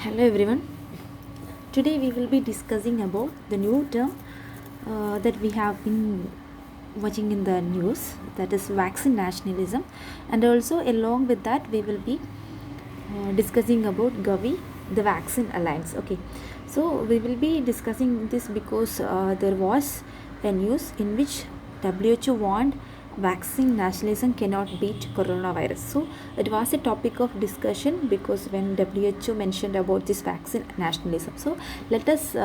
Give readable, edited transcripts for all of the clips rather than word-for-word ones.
Hello everyone. Today we will be discussing about the new term that we have been watching in the news, that is vaccine nationalism, and also along with that we will be discussing about GAVI, the vaccine alliance. Okay, so we will be discussing this because there was a news in which WHO warned vaccine nationalism cannot beat coronavirus. So it was a topic of discussion because when WHO mentioned about this vaccine nationalism. So let us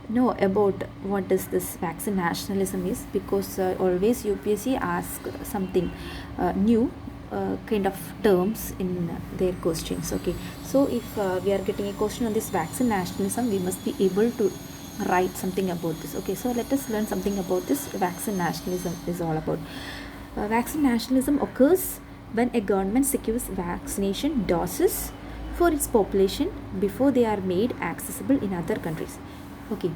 know about what is this vaccine nationalism is, because always UPSC ask something new kind of terms in their questions. Okay, so if we are getting a question on this vaccine nationalism, we must be able to write something about this. Okay, so let us learn something about this vaccine nationalism is all about. Vaccine nationalism occurs when a government secures vaccination doses for its population before they are made accessible in other countries. Okay,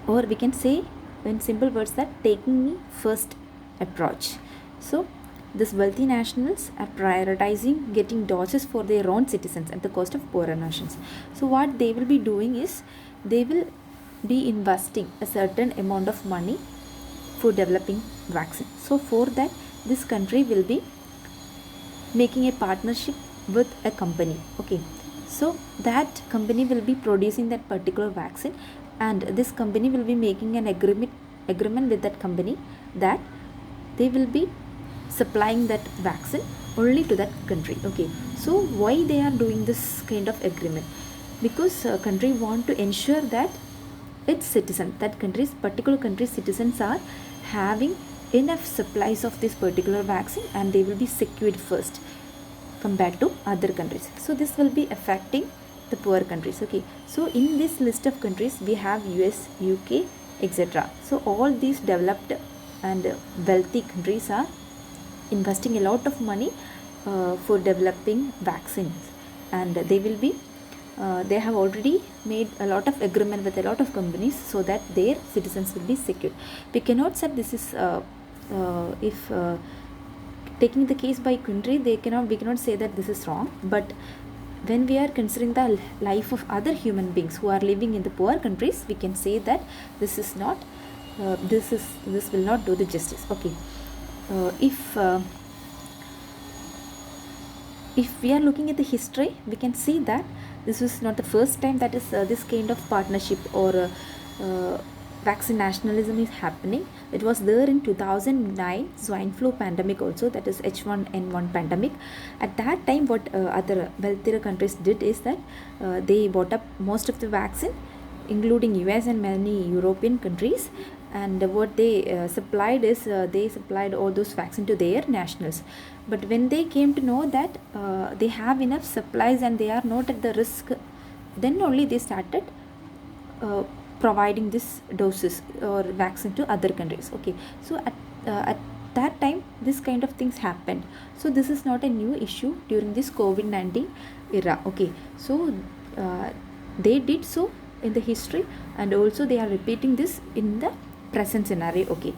or we can say in simple words that taking me first approach. So these wealthy nationals are prioritizing getting doses for their own citizens at the cost of poorer nations. So what they will be doing is they will be investing a certain amount of money for developing vaccine. So for that, this country will be making a partnership with a company. Okay, so that company will be producing that particular vaccine, and this company will be making an agreement with that company that they will be supplying that vaccine only to that country. Okay, so why they are doing this kind of agreement? Because country want to ensure that its citizen, that country's particular country's citizens are having enough supplies of this particular vaccine, and they will be secured first compared to other countries. So this will be affecting the poor countries. Okay, so in this list of countries we have US, UK, etc. So all these developed and wealthy countries are investing a lot of money for developing vaccines, and they will be they have already made a lot of agreement with a lot of companies so that their citizens will be secured. We cannot say this is if taking the case by country, we cannot say that this is wrong, but when we are considering the life of other human beings who are living in the poor countries, we can say that this is not this will not do the justice. Okay, if we are looking at the history, we can see that this is not the first time that is this kind of partnership or vaccine nationalism is happening. It was there in 2009 swine flu pandemic also, that is H1N1 pandemic. At that time, what other wealthier countries did is that they bought up most of the vaccine, including US and many European countries, and what they supplied is they supplied all those vaccine to their nationals. But when they came to know that they have enough supplies and they are not at the risk, then only they started providing this doses or vaccine to other countries. Okay, so at that time this kind of things happened. So this is not a new issue during this COVID-19 era. Okay, so they did so in the history, and also they are repeating this in the present scenario. Okay,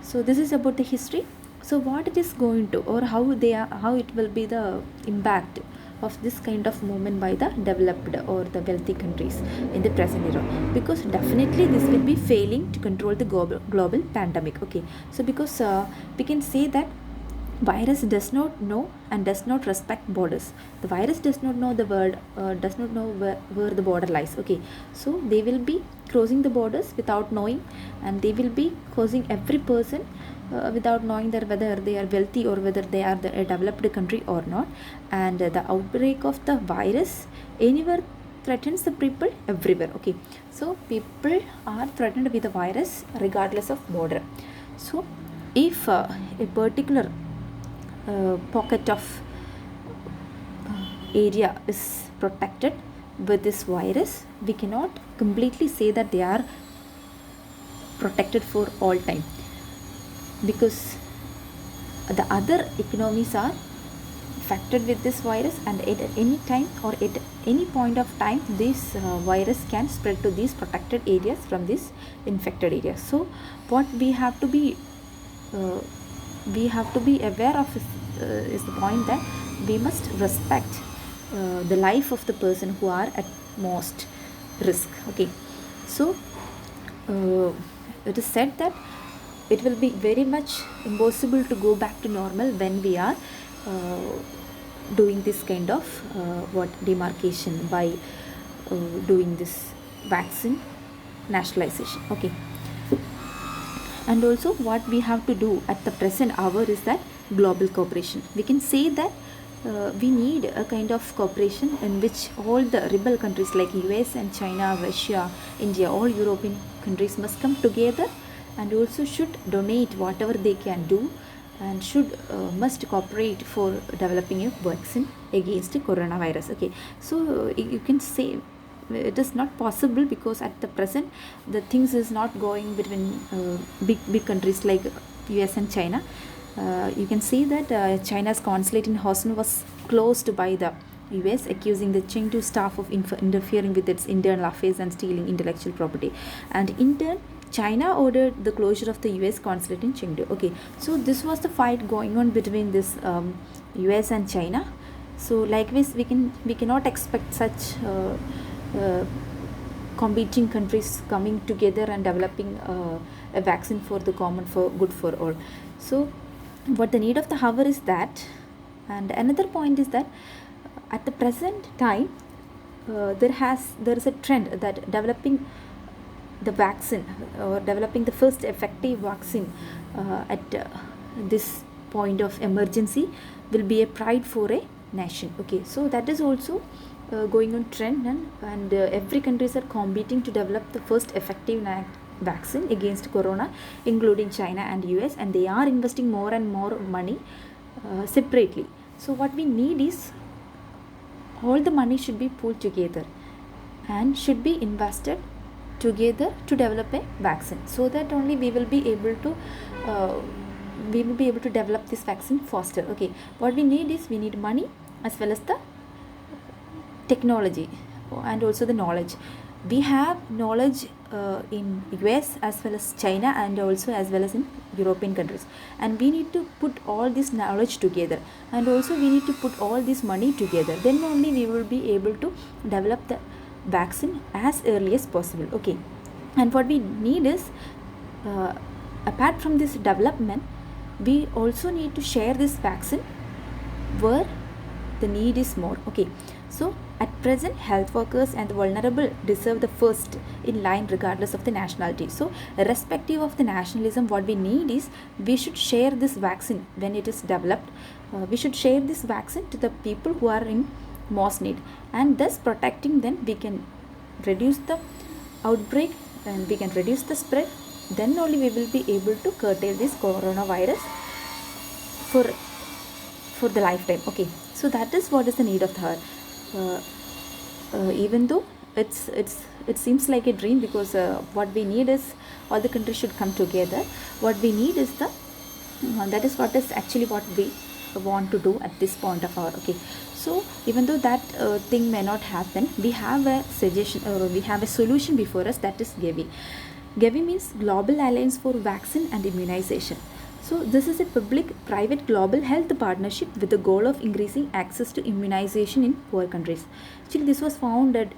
so this is about the history. So what it is going to, or how it will be the impact of this kind of movement by the developed or the wealthy countries in the present era, because definitely this will be failing to control the global pandemic. Okay, so because we can say that virus does not know and does not respect borders. The virus does not know the word does not know where the border lies. Okay, so they will be crossing the borders without knowing, and they will be causing every person without knowing that whether they are wealthy or whether they are a developed country or not. And the outbreak of the virus anywhere threatens the people everywhere. Okay, so people are threatened with the virus regardless of border. So if a particular pocket of area is protected with this virus, we cannot completely say that they are protected for all time, because the other economies are affected with this virus, and at any time or at any point of time this virus can spread to these protected areas from these infected areas. So what we have to be aware of is the point that we must respect the life of the person who are at most risk. Okay, so it is said that it will be very much impossible to go back to normal when we are doing this kind of demarcation by doing this vaccine nationalization. Okay, and also what we have to do at the present hour is that global cooperation. We can say that we need a kind of cooperation in which all the rebel countries like US and China, Russia, India, all European countries must come together and also should donate whatever they can do and should must cooperate for developing a vaccine against coronavirus. Okay, so you can say it is not possible because at the present the things is not going between big countries like US and China. You can see that China's consulate in Houston was closed by the US, accusing the Chengdu staff of interfering with its internal affairs and stealing intellectual property. And in turn, China ordered the closure of the US consulate in Chengdu. Okay, so this was the fight going on between this US and China. So likewise, we cannot expect such competing countries coming together and developing a vaccine for the common for good for all. So what the need of the hour is that, and another point is that at the present time there is a trend that developing the vaccine or developing the first effective vaccine at this point of emergency will be a pride for a nation. Okay, so that is also going on trend, and every countries are competing to develop the first effective vaccine against corona, including China and US, and they are investing more and more money separately. So what we need is all the money should be pulled together and should be invested together to develop a vaccine, so that only we will be able to develop this vaccine faster. Okay, what we need is we need money as well as the technology and also the knowledge. We have knowledge in US as well as China and also as well as in European countries, and we need to put all this knowledge together, and also we need to put all this money together. Then only we will be able to develop the vaccine as early as possible. Okay, and what we need is apart from this development, we also need to share this vaccine where the need is more. Okay, so at present, health workers and the vulnerable deserve the first in line regardless of the nationality. So irrespective of the nationalism, what we need is we should share this vaccine when it is developed. We should share this vaccine to the people who are in most need, and thus protecting them we can reduce the outbreak and we can reduce the spread. Then only we will be able to curtail this coronavirus for the lifetime. Okay, so that is what is the need of the hour. Even though it seems like a dream, because what we need is all the countries should come together. What we need is that is what is actually what we want to do at this point of our. Okay, so even though that thing may not happen, we have a suggestion or we have a solution before us, that is GAVI. GAVI means Global Alliance for Vaccine and Immunization. So this is a public-private global health partnership with the goal of increasing access to immunization in poor countries. Actually, this was founded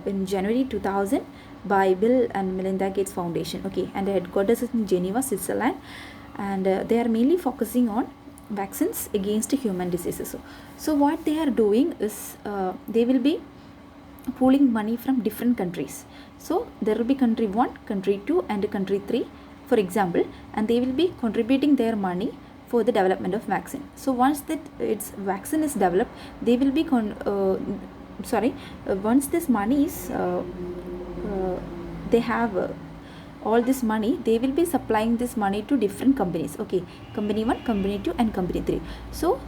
in January 2000 by Bill and Melinda Gates Foundation. Okay, and the headquarters is in Geneva, Switzerland, and they are mainly focusing on vaccines against human diseases. So what they are doing is they will be pooling money from different countries. So there will be country 1, country 2 and country 3, for example, and they will be contributing their money for the development of vaccine. So once that its vaccine is developed, they will be once this money is they have all this money, they will be supplying this money to different companies. Okay, company 1, company 2 and company 3. So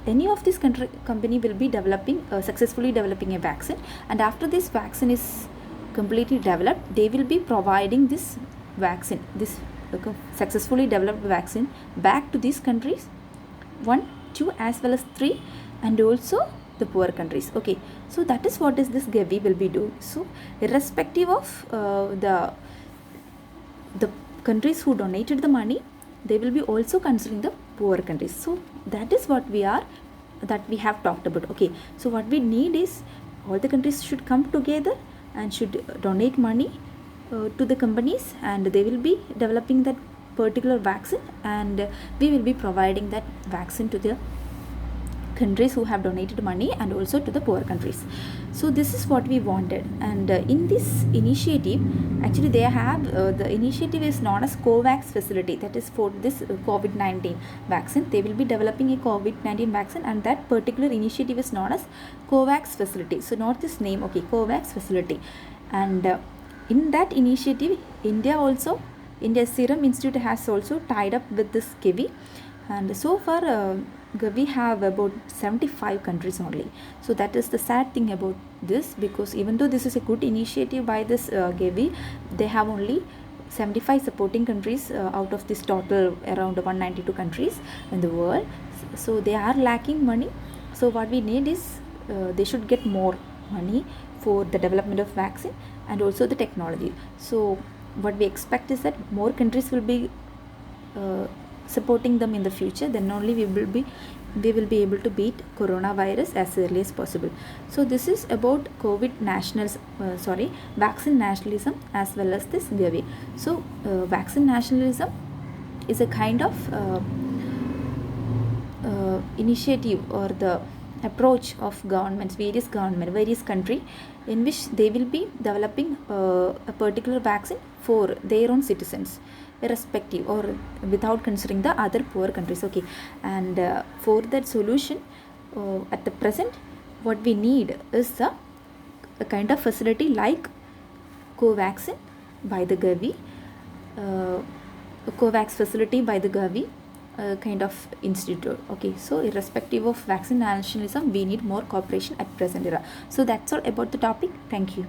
any of this company will be successfully developing a vaccine, and after this vaccine is completely developed, they will be providing this vaccine, this successfully developed vaccine, back to these countries 1, 2 as well as 3, and also the poor countries. Okay, so that is what is this GAVI will be doing. So irrespective of the countries who donated the money, they will be also considering the poor countries. So that is what we are that we have talked about. Okay, so what we need is all the countries should come together and should donate money to the companies, and they will be developing that particular vaccine, and we will be providing that vaccine to the countries who have donated money and also to the poor countries. So this is what we wanted. And in this initiative, actually they have the initiative is known as COVAX facility, that is for this COVID-19 vaccine. They will be developing a COVID-19 vaccine, and that particular initiative is known as COVAX facility. So not this name, okay, COVAX facility. And in that initiative, India Serum Institute has also tied up with this GAVI, and so far GAVI have about 75 countries only. So that is the sad thing about this, because even though this is a good initiative by this GAVI, they have only 75 supporting countries out of this total around 192 countries in the world. So they are lacking money. So what we need is they should get more money for the development of vaccine and also the technology. So what we expect is that more countries will be supporting them in the future, then only we will be able to beat coronavirus as early as possible. So this is about vaccine nationalism as well as this GAVI. So vaccine nationalism is a kind of initiative or the approach of various country, in which they will be developing a particular vaccine for their own citizens, irrespective or without considering the other poor countries. Okay, and for that solution, at the present, what we need is a kind of facility like Covaxin by the GAVI, COVAX facility by the GAVI, kind of institute. Okay, so irrespective of vaccine nationalism, we need more cooperation at present era. So that's all about the topic. Thank you.